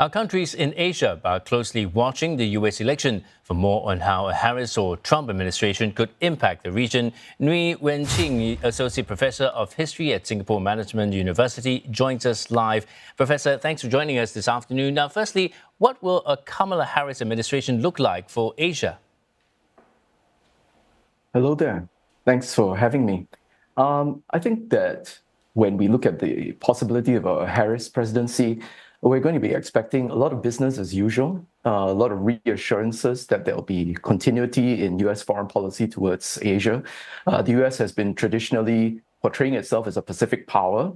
Our countries in Asia are closely watching the U.S. election. For more on how a Harris or Trump administration could impact the region, Ngoei Wen-Qing, Associate Professor of History at Singapore Management University, joins us live. Professor, thanks for joining us this afternoon. Now, firstly, what will a Kamala Harris administration look like for Asia? Hello there. Thanks for having me. I think that when we look at the possibility of a Harris presidency, we're going to be expecting a lot of business as usual, a lot of reassurances that there'll be continuity in US foreign policy towards Asia. The US has been traditionally portraying itself as a Pacific power.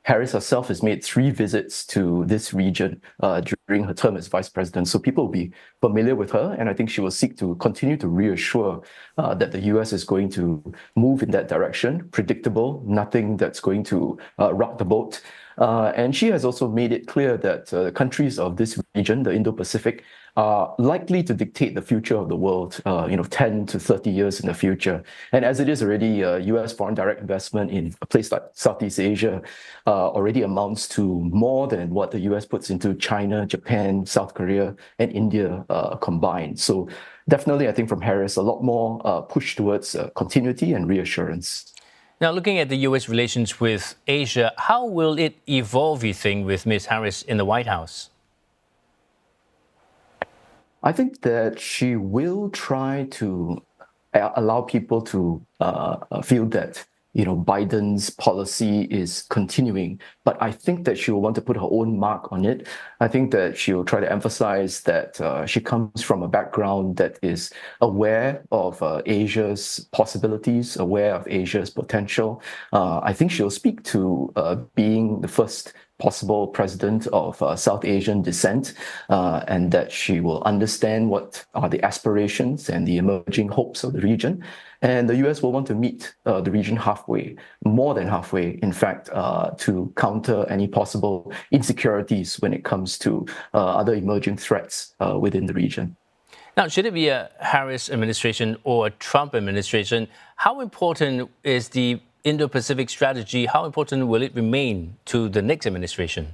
Harris herself has made 3 visits to this region during her term as vice president. So people will be familiar with her, and I think she will seek to continue to reassure that the US is going to move in that direction, predictable, nothing that's going to rock the boat. And she has also made it clear that countries of this region, the Indo-Pacific, are likely to dictate the future of the world, 10 to 30 years in the future. And as it is already, US foreign direct investment in a place like Southeast Asia already amounts to more than what the US puts into China, Japan, South Korea, and India combined. So definitely, I think from Harris, a lot more push towards continuity and reassurance. Now, looking at the U.S. relations with Asia, how will it evolve, you think, with Ms. Harris in the White House? I think that she will try to allow people to feel that Biden's policy is continuing, but I think that she will want to put her own mark on it. I think that she will try to emphasize that she comes from a background that is aware of Asia's possibilities, aware of Asia's potential. I think she'll speak to being the first possible president of South Asian descent, and that she will understand what are the aspirations and the emerging hopes of the region. And the US will want to meet the region halfway, more than halfway, in fact, to counter any possible insecurities when it comes to other emerging threats within the region. Now, should it be a Harris administration or a Trump administration, how important is the Indo-Pacific strategy? How important will it remain to the next administration?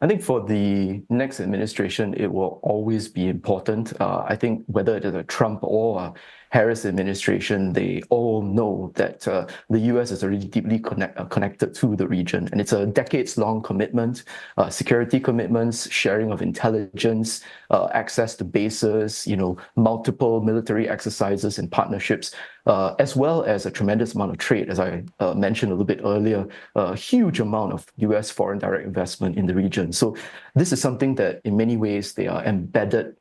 I think for the next administration, it will always be important. I think whether it is a Trump or a Harris administration, they all know that the US is already deeply connected to the region. And it's a decades-long commitment, security commitments, sharing of intelligence, access to bases, multiple military exercises and partnerships, as well as a tremendous amount of trade. As I mentioned a little bit earlier, a huge amount of US foreign direct investment in the region. So this is something that in many ways they are embedded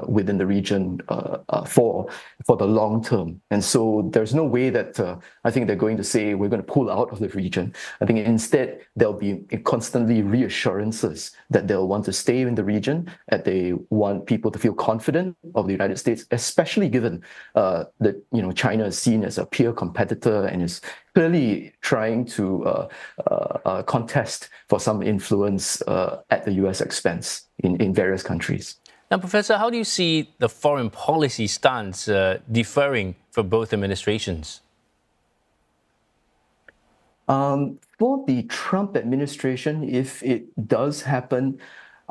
within the region for the long term. And so there's no way that I think they're going to say we're going to pull out of the region. I think instead there'll be constantly reassurances that they'll want to stay in the region, that they want people to feel confident of the United States, especially given that China is seen as a peer competitor and is clearly trying to contest for some influence at the US expense in various countries. Now, Professor, how do you see the foreign policy stance differing for both administrations? For the Trump administration, if it does happen,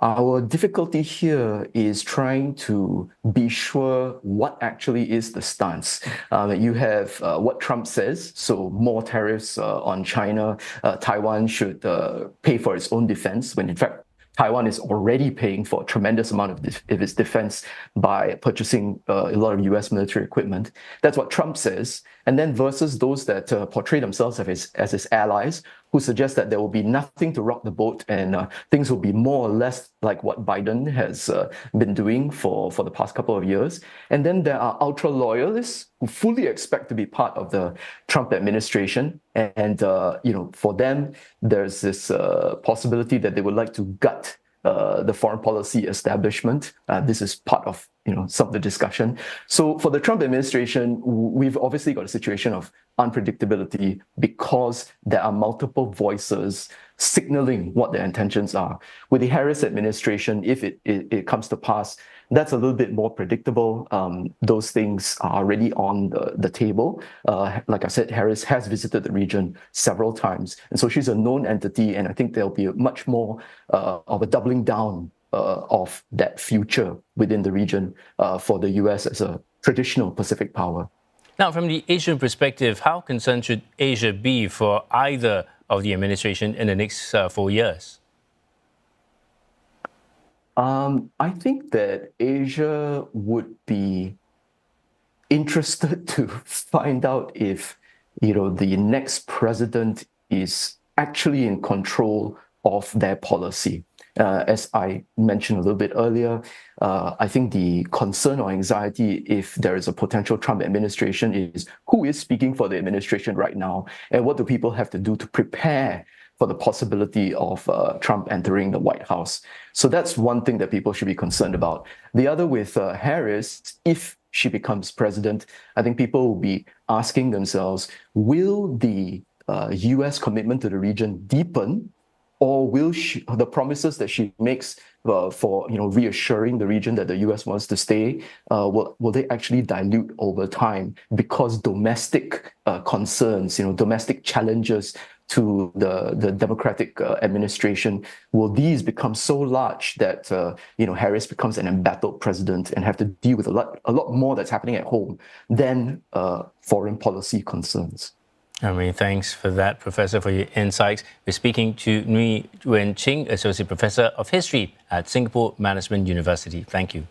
our difficulty here is trying to be sure what actually is the stance. You have what Trump says, so more tariffs on China. Taiwan should pay for its own defense, when in fact Taiwan is already paying for a tremendous amount of its defense by purchasing a lot of US military equipment. That's what Trump says. And then versus those that portray themselves as his allies, who suggest that there will be nothing to rock the boat and things will be more or less like what Biden has been doing for the past couple of years. And then there are ultra loyalists who fully expect to be part of the Trump administration. And, for them, there's this possibility that they would like to gut the foreign policy establishment. This is part of some of the discussion. So for the Trump administration, we've obviously got a situation of unpredictability because there are multiple voices signaling what their intentions are. With the Harris administration, if it comes to pass, that's a little bit more predictable. Those things are already on the table. Like I said, Harris has visited the region several times. And so she's a known entity, and I think there'll be much more of a doubling down of that future within the region for the US as a traditional Pacific power. Now, from the Asian perspective, how concerned should Asia be for either of the administration in the next 4 years? I think that Asia would be interested to find out if, the next president is actually in control of their policy. As I mentioned a little bit earlier, I think the concern or anxiety if there is a potential Trump administration is who is speaking for the administration right now, and what do people have to do to prepare for the possibility of Trump entering the White House. So that's one thing that people should be concerned about. The other with Harris, if she becomes president, I think people will be asking themselves, will the US commitment to the region deepen, or will the promises that she makes for reassuring the region that the US wants to stay, will they actually dilute over time because domestic concerns, domestic challenges to the Democratic administration, will these become so large that Harris becomes an embattled president and have to deal with a lot more that's happening at home than foreign policy concerns? Thanks for that, Professor, for your insights. We're speaking to Ngoei Wen-Qing, Associate Professor of History at Singapore Management University. Thank you.